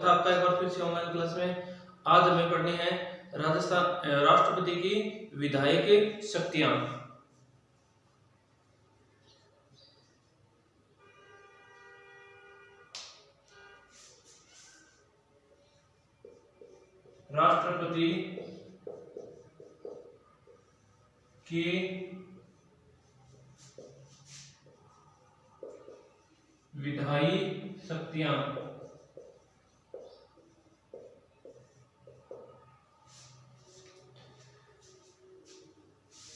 है आपका एक बार फिर से ऑनलाइन क्लास में। आज हमें पढ़नी है राजस्थान राष्ट्रपति की विधायिक शक्तियां। राष्ट्रपति की विधायी शक्तियां।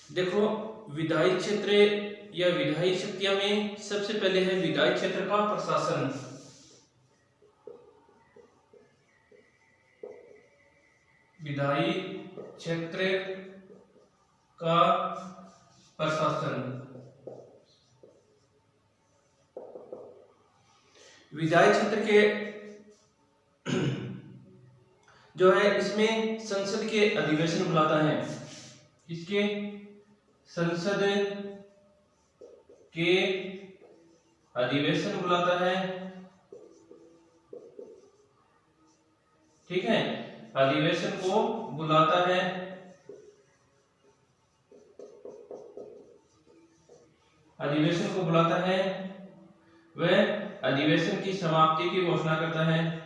देखो, विधायी क्षेत्र या विधायी शक्तियां में सबसे पहले है विधायी क्षेत्र का प्रशासन। विधायी क्षेत्र का प्रशासन। विधायी क्षेत्र के जो है इसमें संसद के अधिवेशन बुलाता है। इसके संसद के अधिवेशन बुलाता है, ठीक है, अधिवेशन को बुलाता है। अधिवेशन को बुलाता है, वह अधिवेशन की समाप्ति की घोषणा करता है।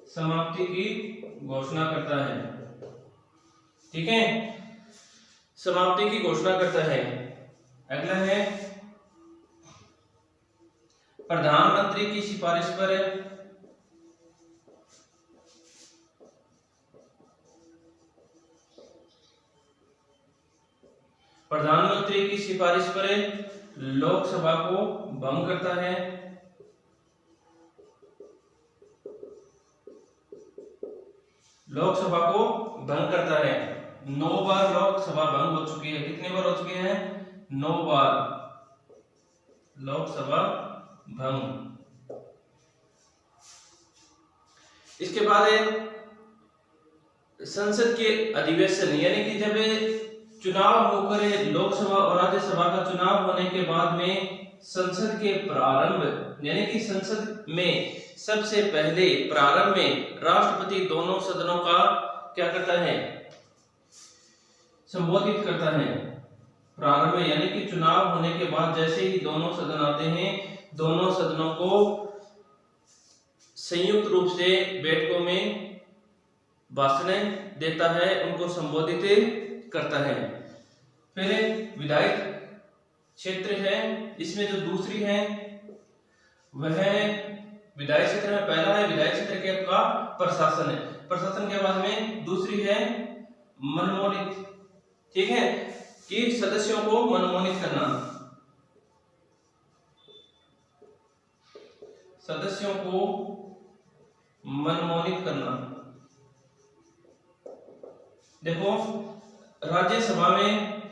समाप्ति की घोषणा करता है, ठीक है, समाप्ति की घोषणा करता है। अगला है प्रधानमंत्री की सिफारिश पर प्रधानमंत्री की सिफारिश पर लोकसभा को भंग करता है। लोकसभा को भंग करता है। 9 बार लोकसभा भंग हो चुकी है। कितनी बार हो चुकी है? 9 बार लोकसभा भंग। इसके बाद संसद के अधिवेशन, यानी कि जब चुनाव होकर लोकसभा और राज्यसभा का चुनाव होने के बाद में संसद के प्रारंभ, यानी कि संसद में सबसे पहले प्रारंभ में राष्ट्रपति दोनों सदनों का क्या करता है? संबोधित करता है। प्रारंभ में यानी कि चुनाव होने के बाद जैसे ही दोनों सदन आते हैं, दोनों सदनों को संयुक्त रूप से बैठकों में भाषण देता है, उनको संबोधित करता है। फिर विधायिक क्षेत्र है, इसमें जो दूसरी है वह विधायी क्षेत्र में पहला है विधायी क्षेत्र के का प्रशासन है। प्रशासन के बाद में दूसरी है मनमोनित, ठीक है, कि सदस्यों को मनमोनित करना। सदस्यों को मनमोनित करना। देखो, राज्यसभा में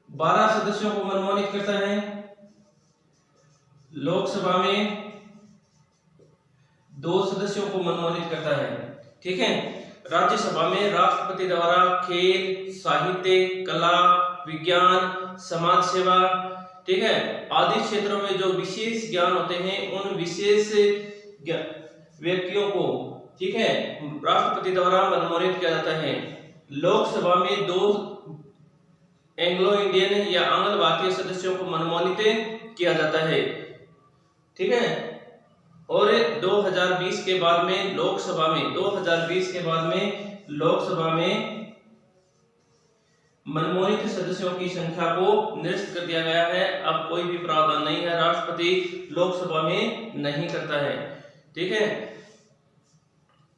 12 सदस्यों को मनमोनित करता है। लोकसभा में 2 सदस्यों को मनमोनित करता है, ठीक है। राज्यसभा में राष्ट्रपति द्वारा खेल, साहित्य, कला, विज्ञान, समाज सेवा, ठीक है, आदि क्षेत्रों में जो विशेष ज्ञान होते हैं उन विशेष व्यक्तियों को, ठीक है, राष्ट्रपति द्वारा मनमोनित किया जाता है। लोकसभा में 2 एंग्लो इंडियन या आंग्ल भारतीय सदस्यों को मनमोनित किया जाता है, ठीक है। और 2020 के बाद में लोकसभा में 2020 के बाद में लोकसभा में मनमोनित सदस्यों की संख्या को निरस्त कर दिया गया है। अब कोई भी प्रावधान नहीं है, राष्ट्रपति लोकसभा में नहीं करता है, ठीक है।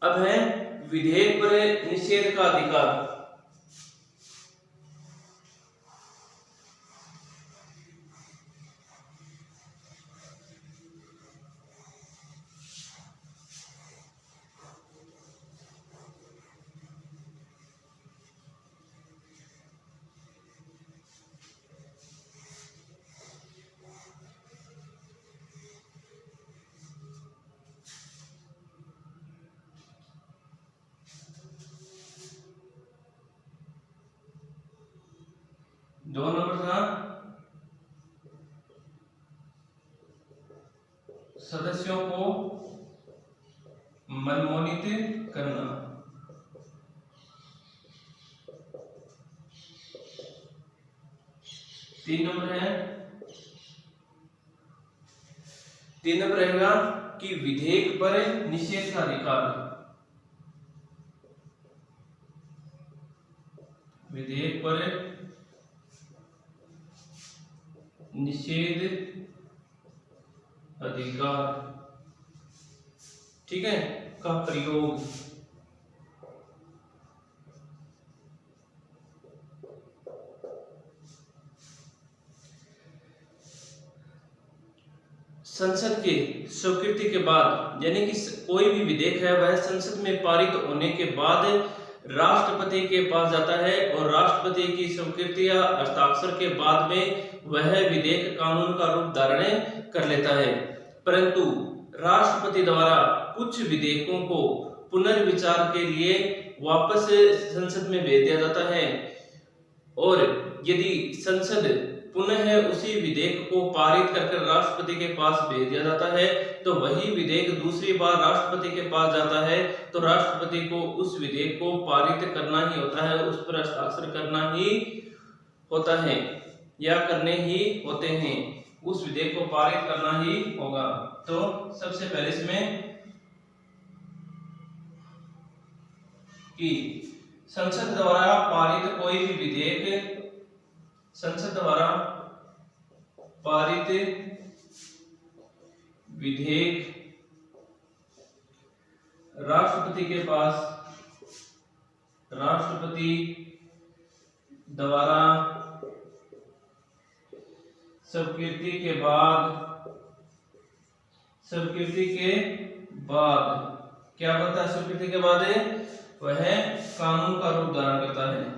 अब है विधेयक पर निषेध का अधिकार। 2 नंबर था सदस्यों को मनमोहित करना। 3 नंबर है, 3 नंबर रहेगा कि विधेयक पर निषेध का अधिकार, विधेयक पर निषेध अधिकार, ठीक है, का प्रयोग। संसद के स्वीकृति के बाद, यानी कि कोई भी विधेयक है वह संसद में पारित होने के बाद राष्ट्रपति के पास जाता है और राष्ट्रपति की स्वीकृति या हस्ताक्षर के बाद में वह विधेयक कानून का रूप धारण कर लेता है। परंतु राष्ट्रपति द्वारा कुछ विधेयकों को पुनर्विचार के लिए वापस संसद में भेज दिया जाता है और यदि संसद पुनः उसी विधेयक को पारित करके राष्ट्रपति के पास भेज दिया जाता है तो वही विधेयक दूसरी बार राष्ट्रपति के पास जाता है तो राष्ट्रपति को उस विधेयक को पारित करना ही होता है, उस पर हस्ताक्षर करना ही होता है या करने ही होते हैं, उस विधेयक को पारित करना ही होगा। तो सबसे पहले इसमें कि संसद द्वारा पारित कोई भी विधेयक, संसद द्वारा पारित विधेयक राष्ट्रपति के पास, राष्ट्रपति द्वारा स्वीकृति के बाद, स्वीकृति के बाद क्या बनता है? स्वीकृति के बाद वह कानून का रूप धारण करता है।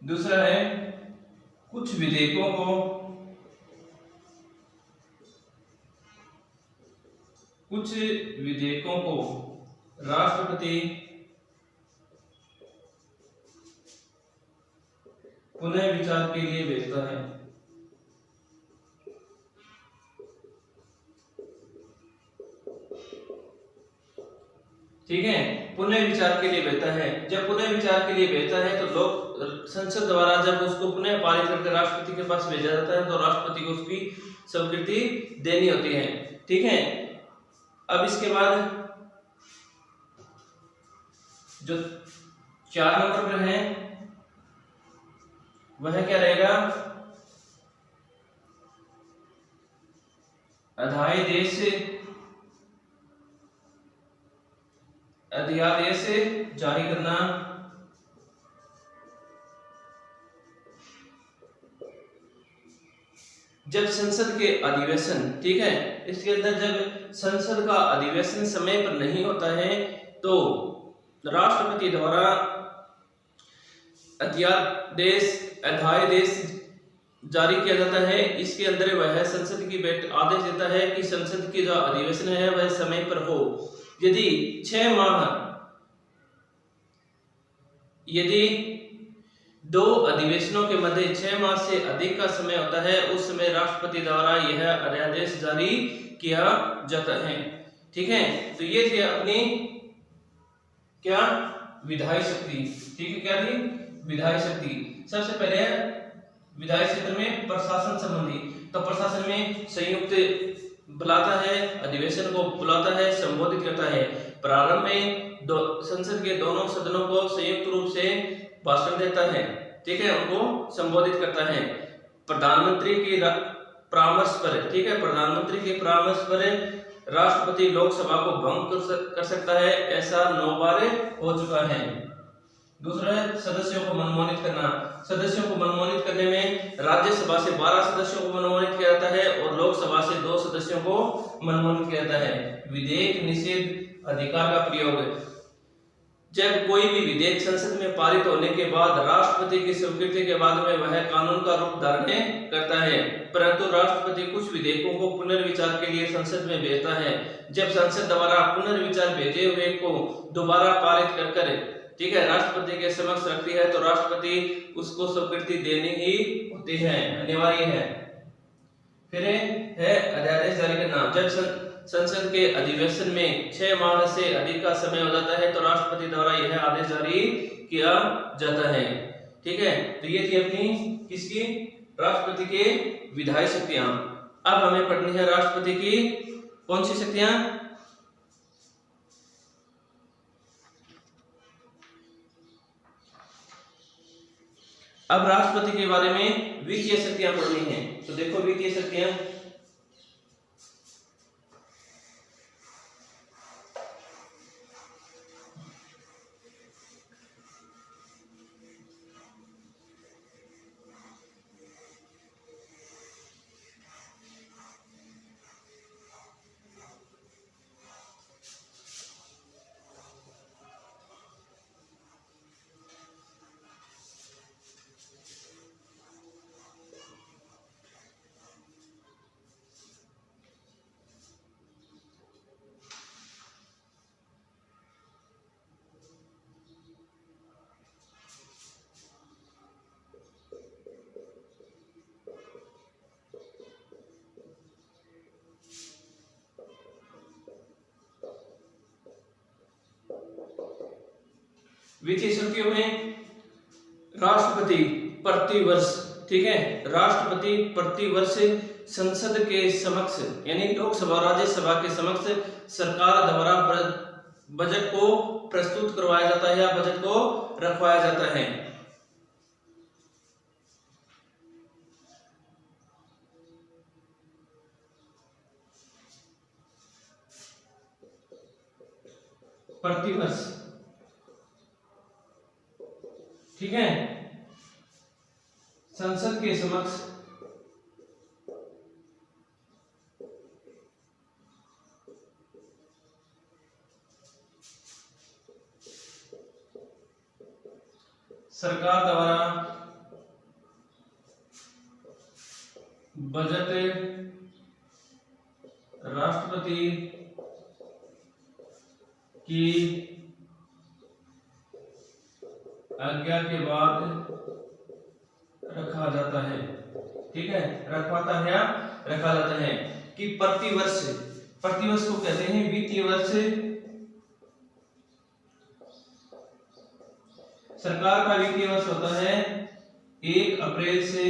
दूसरा है कुछ विधेयकों को, कुछ विधेयकों को राष्ट्रपति पुनः विचार के लिए भेजता है। ठीक है, पुनः विचार के लिए भेजता है। जब पुनः विचार के लिए भेजता है तो लोग संसद द्वारा जब उसको पुनः पारित करके राष्ट्रपति के पास भेजा जाता है तो राष्ट्रपति को उसकी स्वीकृति देनी होती है। ठीक है, अब इसके बाद जो 4 नंबर पर है वह क्या रहेगा? अध्यादेश, अध्यादेश जारी करना। जब संसद के अधिवेशन, ठीक है, इसके अंदर जब संसद का अधिवेशन समय पर नहीं होता है तो राष्ट्रपति द्वारा अध्यादेश जारी किया जाता है। इसके अंदर वह संसद की आदेश देता है कि संसद की जो अधिवेशन है वह समय पर हो। यदि 6 माह, यदि 2 अधिवेशनों के मध्य 6 माह से अधिक का समय होता है उस समय राष्ट्रपति द्वारा यह अध्यादेश जारी किया जाता है। ठीक है, तो ये थी अपनी क्या? विधायी शक्ति। ठीक है, क्या थी? विधायी शक्ति। सबसे पहले विधायी क्षेत्र में प्रशासन संबंधी, तो प्रशासन में संयुक्त बुलाता है, अधिवेशन को बुलाता है, संबोधित करता है। प्रारंभ में संसद के दोनों सदनों को संयुक्त रूप से भाषण देता है। ठीक है, उनको संबोधित करता है। प्रधानमंत्री के परामर्श पर, ठीक है, प्रधानमंत्री के परामर्श पर राष्ट्रपति लोकसभा को भंग कर सकता है, ऐसा 9 बार हो चुका है। दूसरा है सदस्यों को मनमोहित करना। सदस्यों को मनमोहित करने में राज्यसभा से 12 सदस्यों को मनमोहित किया जाता है और लोकसभा से 2 सदस्यों को मनमोहित किया जाता है। विधेयक निषेध अधिकार का प्रयोग, जब कोई भी विधेयक संसद में पारित होने के बाद राष्ट्रपति की स्वीकृति के बाद में वह कानून का रूप धारण करता है, परंतु राष्ट्रपति कुछ विधेयकों को पुनर्विचार के लिए संसद में भेजता है। जब संसद द्वारा पुनर्विचार भेजे हुए को दोबारा पारित कर ठीक है राष्ट्रपति के समक्ष रखती है तो राष्ट्रपति उसको स्वीकृति देनी ही होती है, अनिवार्य है। फिर है अध्यादेश जारी करना। जब संसद के अधिवेशन में 6 माह से अधिक का समय हो जाता है तो राष्ट्रपति द्वारा यह आदेश जारी किया जाता है। ठीक है, तो ये थी अपनी किसकी, राष्ट्रपति के विधायी शक्तियां। अब हमें पढ़नी है राष्ट्रपति की कौन सी शक्तियां, अब राष्ट्रपति के बारे में वित्तीय शक्तियां पढ़नी है। तो देखो वित्तीय शक्तियां, वित्तीय शक्तियों में राष्ट्रपति प्रतिवर्ष, ठीक है, राष्ट्रपति प्रतिवर्ष संसद के समक्ष यानी लोकसभा राज्यसभा के समक्ष सरकार द्वारा बजट को प्रस्तुत करवाया जाता है या बजट को रखवाया जाता है। प्रतिवर्ष, ठीक है, संसद के समक्ष सरकार द्वारा बजट राष्ट्रपति की आज्ञा के बाद रखा जाता है। ठीक है, रखवाता है या रखा जाता है कि प्रतिवर्ष, प्रतिवर्ष को कहते हैं वित्तीय वर्ष। सरकार का वित्तीय वर्ष होता है 1 अप्रैल से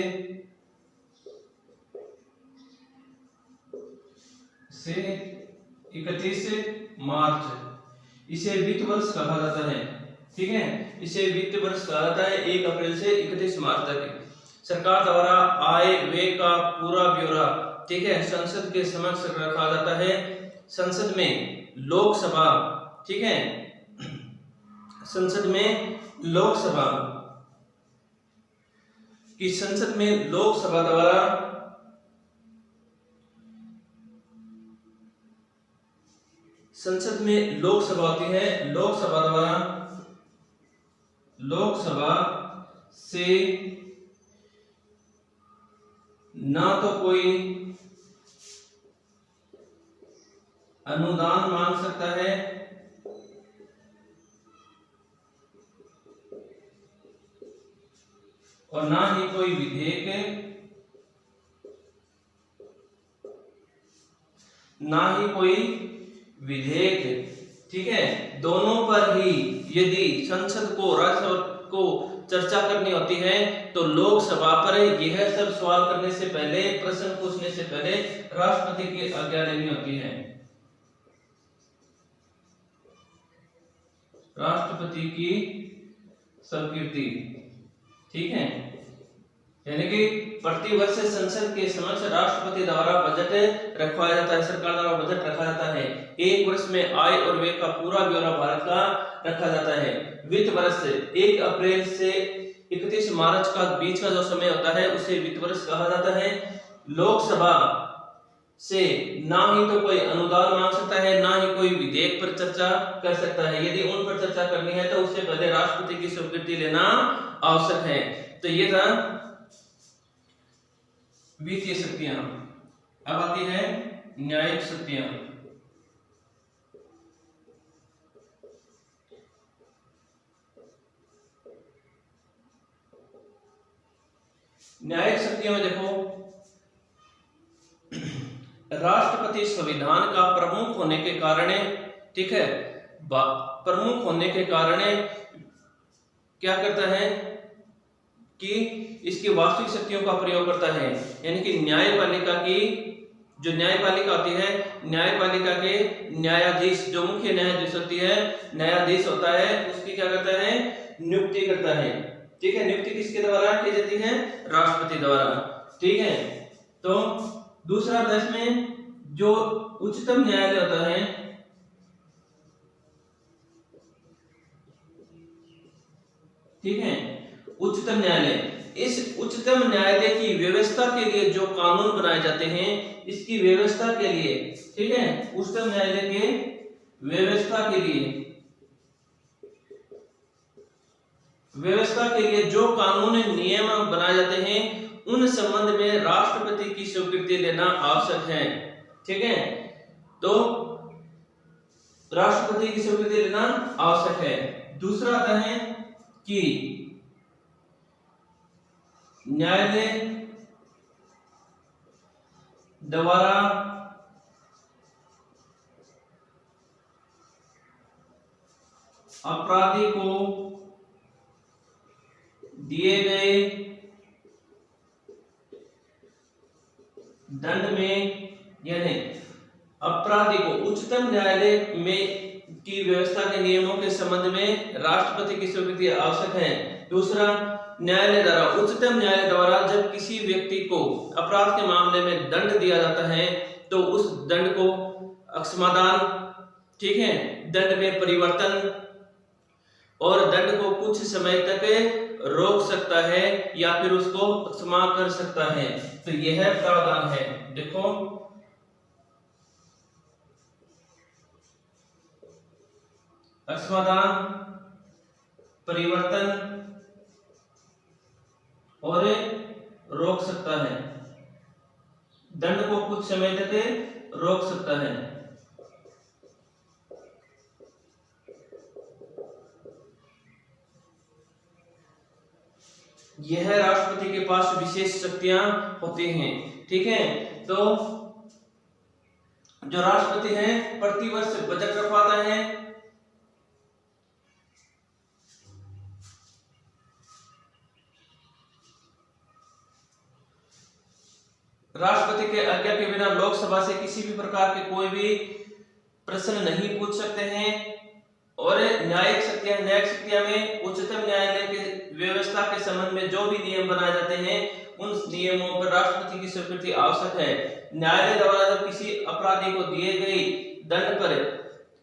31 मार्च, इसे वित्त वर्ष कहा जाता है। ठीक है, इसे वित्त वर्ष कहा जाता है 1 अप्रैल से 31 मार्च तक। सरकार द्वारा आय व्यय का पूरा ब्यौरा, ठीक है, संसद के समक्ष रखा जाता है। संसद में लोकसभा, ठीक है, संसद में लोकसभा की, संसद में लोकसभा द्वारा संसद में लोकसभा होती है, लोकसभा द्वारा, लोकसभा से ना तो कोई अनुदान मांग सकता है और ना ही कोई विधेयक, ना ही कोई विधेयक, ठीक है, दोनों पर ही यदि संसद को, राज्यसभा को चर्चा करनी होती है तो लोकसभा पर यह सब सवाल करने से पहले, प्रश्न पूछने से पहले राष्ट्रपति की आज्ञा लेनी होती है। राष्ट्रपति की स्वीकृति, ठीक है, यानी कि प्रतिवर्ष संसद के समक्ष राष्ट्रपति द्वारा बजट रखवाया जाता है, सरकार द्वारा बजट रखा जाता है। 1 वर्ष में आय और व्यय का पूरा ब्यौरा भारत का रखा जाता है। वित्त वर्ष 1 अप्रैल से 31 मार्च का बीच का जो समय होता है उसे वित्त वर्ष कहा जाता है। लोकसभा से ना ही तो कोई अनुदान मांग सकता है, ना ही कोई विधेयक पर चर्चा कर सकता है। यदि उन पर चर्चा करनी है तो उससे पहले राष्ट्रपति की स्वीकृति लेना आवश्यक है। तो ये था वित्तीय शक्तियां। अब आती है न्यायिक शक्तियां। न्यायिक शक्तियों में देखो, राष्ट्रपति संविधान का प्रमुख होने के कारण, ठीक है, प्रमुख होने के कारण क्या करता है कि इसकी वास्तविक शक्तियों का प्रयोग करता है। यानी कि न्यायपालिका की जो न्यायपालिका होती है, न्यायपालिका के न्यायाधीश, जो मुख्य न्यायाधीश होती है, न्यायाधीश होता है, उसकी क्या करता है, नियुक्ति करता है। ठीक है, नियुक्ति किसके द्वारा की जाती है, राष्ट्रपति द्वारा। ठीक है, तो दूसरा देश में जो उच्चतम न्यायालय होता है, ठीक है, उच्चतम न्यायालय, इस उच्चतम न्यायालय की व्यवस्था के लिए जो कानून बनाए जाते हैं, इसकी व्यवस्था के लिए, ठीक है, उच्चतम न्यायालय के व्यवस्था के लिए जो कानून नियम बनाए जाते हैं, उन संबंध में राष्ट्रपति की स्वीकृति लेना आवश्यक है। ठीक है, तो राष्ट्रपति की स्वीकृति लेना आवश्यक है। दूसरा आता है कि न्यायालय द्वारा अपराधी को दिए गए दंड में, यानी अपराधी को उच्चतम न्यायालय में की व्यवस्था के नियमों के संबंध में राष्ट्रपति की स्वीकृति आवश्यक है। दूसरा, न्यायालय द्वारा, उच्चतम न्यायालय द्वारा जब किसी व्यक्ति को अपराध के मामले में दंड दिया जाता है, तो उस दंड को अक्षमादान, ठीक है, दंड में परिवर्तन और दंड को कुछ समय तक रोक सकता है या फिर उसको क्षमा कर सकता है। तो यह प्रावधान है। देखो, अक्षमादान, परिवर्तन और रोक सकता है, दंड को कुछ समय तक रोक सकता है। यह राष्ट्रपति के पास विशेष शक्तियां होती हैं। ठीक है, तो जो राष्ट्रपति है प्रतिवर्ष बजट रखवाता है, राष्ट्रपति के आज्ञा के बिना लोकसभा से किसी भी प्रकार के कोई भी प्रश्न नहीं पूछ सकते हैं। और न्यायिक शक्तियां में उच्चतम न्यायालय के व्यवस्था के संबंध में जो भी नियम बनाए जाते हैं, उन नियमों पर राष्ट्रपति की स्वीकृति आवश्यक है। न्यायालय द्वारा जब किसी अपराधी को दिए गए दंड पर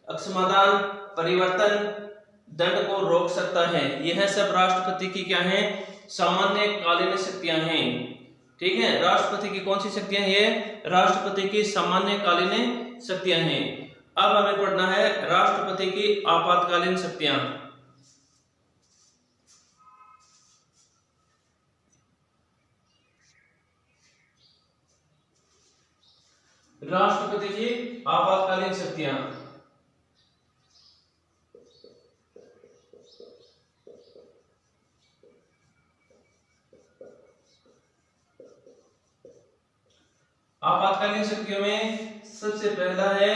अक्षमादान, परिवर्तन, दंड को रोक सकता है। यह सब राष्ट्रपति की क्या है, सामान्य कालीन शक्तियां हैं। ठीक है, राष्ट्रपति की कौन सी शक्तियां हैं, ये राष्ट्रपति की सामान्य कालीन शक्तियां हैं। अब हमें पढ़ना है राष्ट्रपति की आपातकालीन शक्तियां। राष्ट्रपति की आपातकालीन शक्तियां, आपातकालीन शक्तियों में सबसे पहला है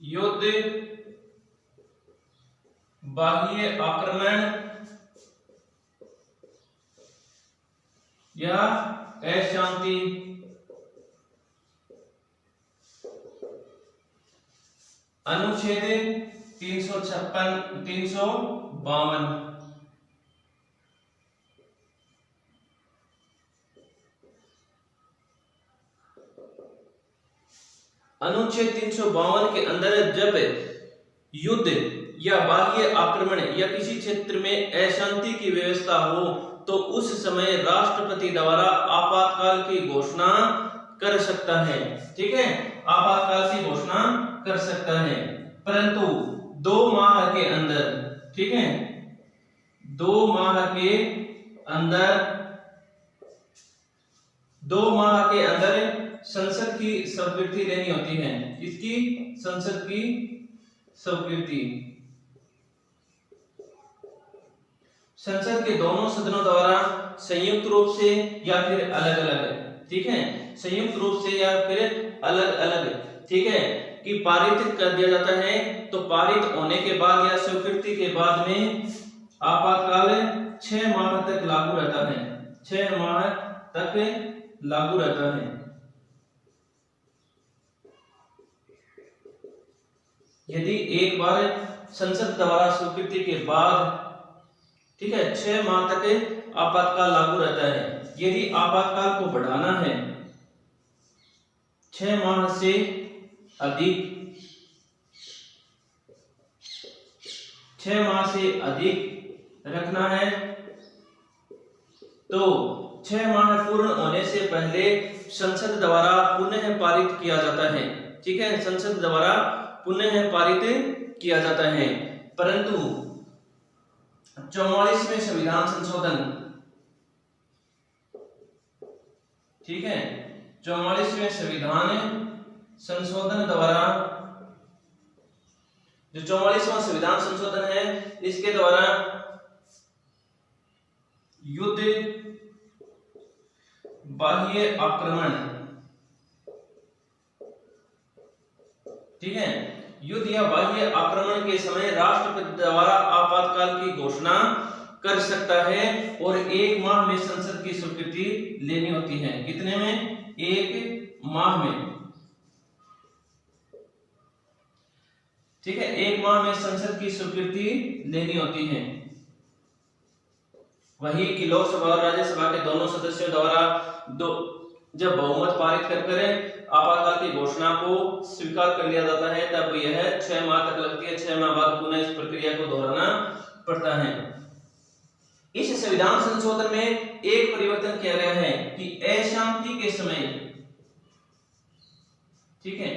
युद्ध, बाह्य आक्रमण या अशांति, अनुच्छेद 352। अनुच्छेद 352 के अंदर जब युद्ध या बाह्य आक्रमण या किसी क्षेत्र में अशांति की व्यवस्था हो, तो उस समय राष्ट्रपति द्वारा आपातकाल की घोषणा कर सकता है, ठीक है, आपातकाल की घोषणा कर सकता है, परंतु 2 माह के अंदर, ठीक है, 2 माह के अंदर संसद की स्वीकृति लेनी होती है। इसकी संसद की स्वीकृति संसद के दोनों सदनों द्वारा संयुक्त रूप से या फिर अलग अलग, ठीक है, संयुक्त रूप से या फिर अलग अलग, ठीक है, कि पारित कर दिया जाता है। तो पारित होने के बाद या स्वीकृति के बाद में आपातकाल 6 माह तक लागू रहता है, 6 माह तक लागू रहता है। यदि एक बार संसद द्वारा स्वीकृति के बाद, ठीक है, 6 माह तक आपातकाल लागू रहता है। यदि आपातकाल को बढ़ाना है 6 माह से अधिक, 6 माह से अधिक रखना है, तो 6 माह पूर्ण होने से पहले संसद द्वारा पुनः पारित किया जाता है, ठीक है, संसद द्वारा पुनः पारित किया जाता है। परंतु 44वें संविधान संशोधन, ठीक है, 44वें संविधान संशोधन द्वारा, जो 44वां संविधान संशोधन है, इसके द्वारा युद्ध बाह्य आक्रमण, ठीक है, युद्ध या बाह्य आक्रमण के समय राष्ट्रपति द्वारा आपातकाल की घोषणा कर सकता है और 1 माह में संसद की स्वीकृति लेनी होती है। कितने में? 1 माह में, ठीक है, 1 माह में संसद की स्वीकृति लेनी होती है। वही कि लोकसभा और राज्यसभा के दोनों सदस्यों द्वारा जब बहुमत पारित कर आपातकाल की घोषणा को स्वीकार कर लिया जाता है, तब यह 6 माह तक लगती है। 6 माह बाद पुनः इस प्रक्रिया को दोहराना पड़ता है। इस संविधान संशोधन में एक परिवर्तन किया गया है कि अशांति के समय, ठीक है,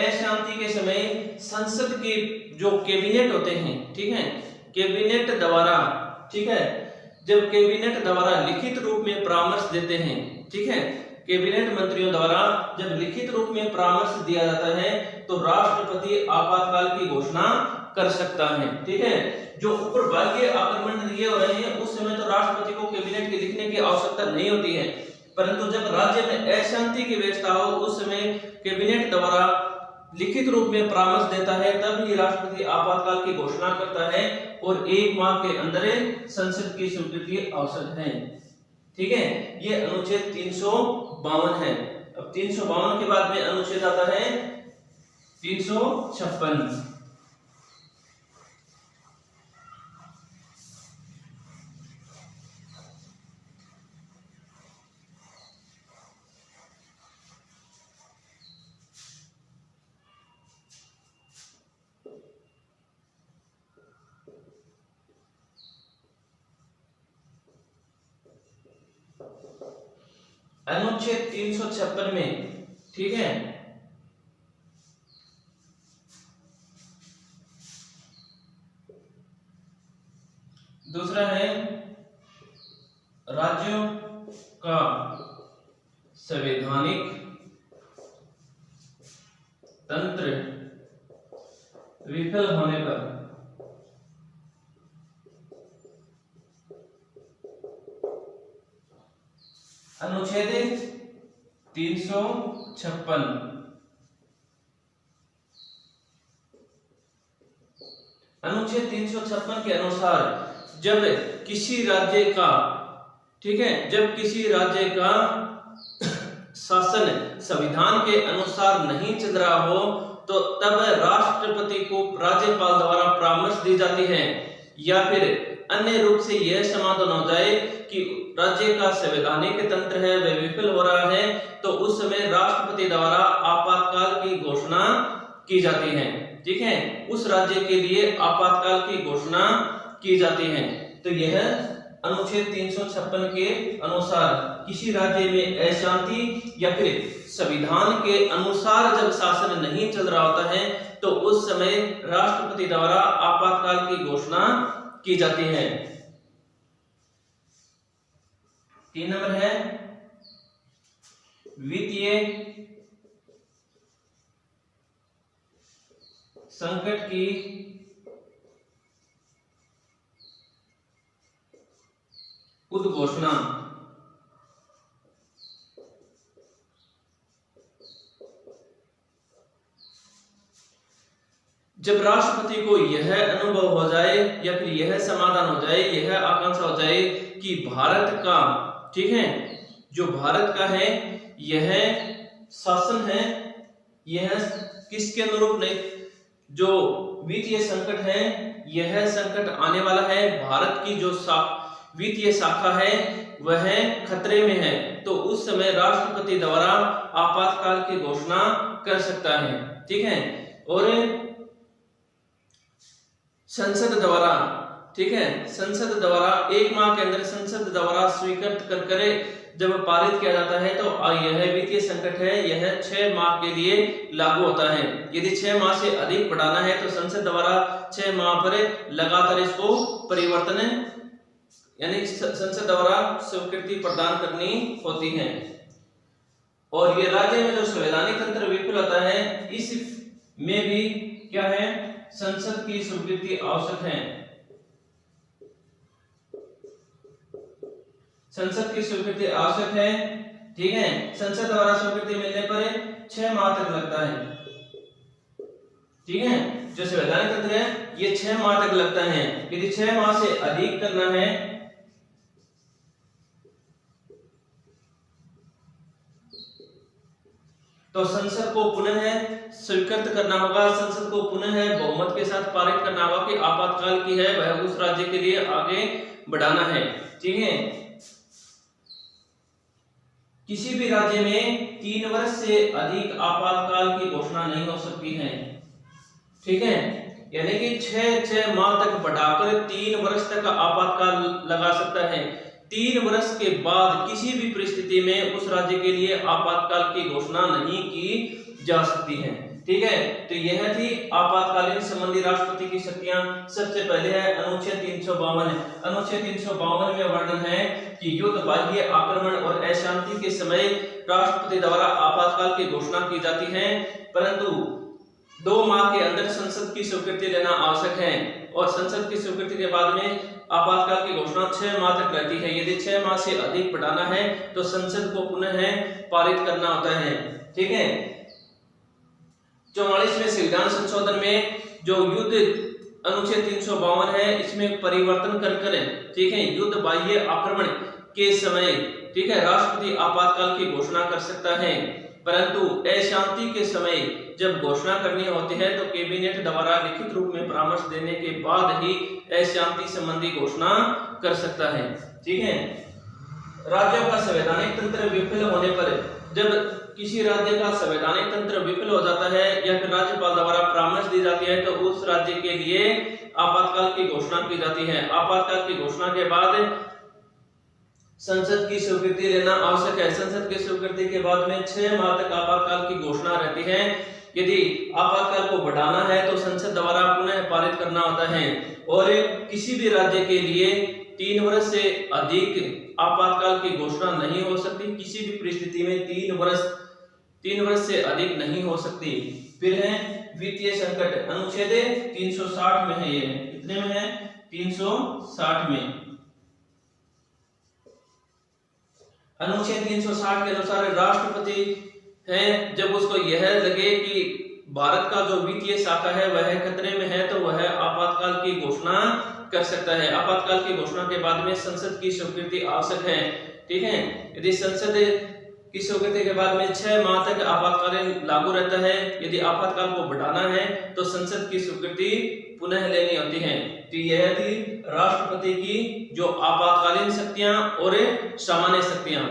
अशांति के समय संसद के जो कैबिनेट होते हैं, ठीक है, कैबिनेट द्वारा, ठीक है, जब कैबिनेट द्वारा लिखित रूप में परामर्श देते हैं, ठीक है, कैबिनेट मंत्रियों द्वारा जब लिखित रूप में परामर्श दिया जाता है, तो राष्ट्रपति आपातकाल की घोषणा कर सकता है, ठीक है। जो ऊपर बाह्य आक्रमण ये हो रहे हैं, उस समय तो राष्ट्रपति को कैबिनेट के लिखने की आवश्यकता नहीं होती है, परंतु जब राज्य में अशांति की व्यवस्था हो, उस समय कैबिनेट द्वारा लिखित रूप में परामर्श देता है, तब ही राष्ट्रपति आपातकाल की घोषणा करता है और 1 माह के अंदर संसद की स्वीकृति आवश्यक है, ठीक है। ये अनुच्छेद 352 है। अब 352 के बाद में अनुच्छेद आता है 356। अनुच्छेद 356 में, ठीक है, दूसरा है राज्यों का संवैधानिक तंत्र विफल होने पर अनुच्छेद 356, अनुच्छेद 356 के अनुसार जब किसी राज्य का, ठीक है, जब किसी राज्य का शासन संविधान के अनुसार नहीं चल रहा हो, तो तब राष्ट्रपति को राज्यपाल द्वारा परामर्श दी जाती है, या फिर अन्य रूप से यह समाधान हो जाए कि राज्य का संवैधानिक तंत्र है वह विफल हो रहा है, तो उस समय राष्ट्रपति द्वारा आपातकाल की घोषणा की जाती है, ठीक है, उस राज्य के लिए आपातकाल की घोषणा की जाती है। तो यह अनुच्छेद 356 के अनुसार किसी राज्य में अशांति या फिर संविधान के अनुसार जब शासन नहीं चल रहा होता है तो उस समय राष्ट्रपति द्वारा आपातकाल की घोषणा की जाती है। 3 नंबर है वित्तीय संकट की उद्घोषणा। जब राष्ट्रपति को यह अनुभव हो जाए या फिर यह समाधान हो जाए, यह आकांक्षा हो जाए कि भारत का, ठीक है, जो भारत का है यह शासन है, यह किसके अनुरूप नहीं, जो वित्तीय संकट है यह संकट आने वाला है, भारत की जो वित्तीय शाखा है वह खतरे में है, तो उस समय राष्ट्रपति द्वारा आपातकाल की घोषणा कर सकता है। ठीक है, और संसद द्वारा, ठीक है, संसद द्वारा 1 माह के अंदर संसद द्वारा स्वीकृत कर जब पारित किया जाता है तो यह वित्तीय संकट है यह 6 माह के लिए लागू होता है। यदि 6 माह से अधिक बढ़ाना है तो संसद द्वारा 6 माह पर लगातार इसको परिवर्तन यानी संसद द्वारा स्वीकृति प्रदान करनी होती है। और ये राज्य में जो संवैधानिक तंत्र विफल होता है इस में भी क्या है, संसद की स्वीकृति आवश्यक है। संसद की स्वीकृति आवश्यक है, ठीक है, संसद द्वारा स्वीकृति मिलने पर 6 माह तक लगता है। ठीक है, जो संवैधानिक तंत्र है ये 6 माह तक लगता है। यदि 6 माह से अधिक करना है तो संसद को पुनः स्वीकृत करना होगा, संसद को पुनः बहुमत के साथ पारित करना होगा कि आपातकाल की है वह उस राज्य के लिए आगे बढ़ाना है। ठीक है, किसी भी राज्य में 3 वर्ष से अधिक आपातकाल की घोषणा नहीं हो सकती है। ठीक है, यानी कि 6 माह तक बढ़ाकर 3 वर्ष तक आपातकाल लगा सकता है। 3 वर्ष के बाद किसी भी परिस्थिति में उस राज्य के लिए आपातकाल की घोषणा नहीं की जा सकती है। ठीक है, तो यह थी आपातकालीन संबंधी राष्ट्रपति की शक्तियां। सबसे पहले है अनुच्छेद 352। अनुच्छेद 352 में वर्णन है कि युद्ध, बाह्य आक्रमण और अशांति के समय राष्ट्रपति द्वारा आपातकाल की घोषणा की जाती है, परंतु 2 माह के अंदर संसद की स्वीकृति लेना आवश्यक है और संसद की स्वीकृति के बाद में आपातकाल की घोषणा 6 माह तक रहती है। यदि 6 माह से अधिक बढ़ाना है तो संसद को पुनः पारित करना होता है। ठीक है, 44वें संविधान संशोधन में जो युद्ध अनुच्छेद 352 है इसमें परिवर्तन कर ठीक है, युद्ध, बाह्य आक्रमण के समय, ठीक है, राष्ट्रपति आपातकाल की घोषणा कर सकता है, परंतु अशांति के समय जब घोषणा करनी होती है तो कैबिनेट द्वारा लिखित रूप में परामर्श देने के बाद ही अशांति संबंधी घोषणा कर सकता है। ठीक है, राज्यों का संवैधानिक तंत्र विफल होने पर, जब किसी राज्य का संवैधानिक तंत्र विफल हो जाता है या फिर राज्यपाल द्वारा परामर्श दी जाती है तो उस राज्य के लिए आपातकाल की घोषणा की जाती है। आपातकाल की घोषणा के बाद संसद की स्वीकृति लेना आवश्यक है। संसद की स्वीकृति के बाद में 6 माह तक आपातकाल की घोषणा रहती है। यदि आपातकाल को बढ़ाना है तो संसद द्वारा पुनः पारित करना होता है और किसी भी राज्य के लिए 3 वर्ष से अधिक आपातकाल की घोषणा नहीं हो सकती। किसी भी परिस्थिति में 3 वर्ष से अधिक नहीं हो सकती। फिर है वित्तीय संकट, अनुच्छेद 360 में है, ये कितने में है, 360 में। अनुच्छेद 360 के अनुसार राष्ट्रपति है जब उसको यह लगे कि भारत का जो वित्तीय शाखा है वह खतरे में है तो वह आपातकाल की घोषणा कर सकता है। आपातकाल की घोषणा के बाद में संसद की स्वीकृति आवश्यक है। ठीक है, यदि संसद की स्वीकृति के बाद में 6 माह तक आपातकाल लागू रहता है। यदि आपातकाल को बढ़ाना है तो संसद की स्वीकृति पुनः लेनी होती है। तो यह थी राष्ट्रपति की जो आपातकालीन शक्तियां और सामान्य शक्तियां।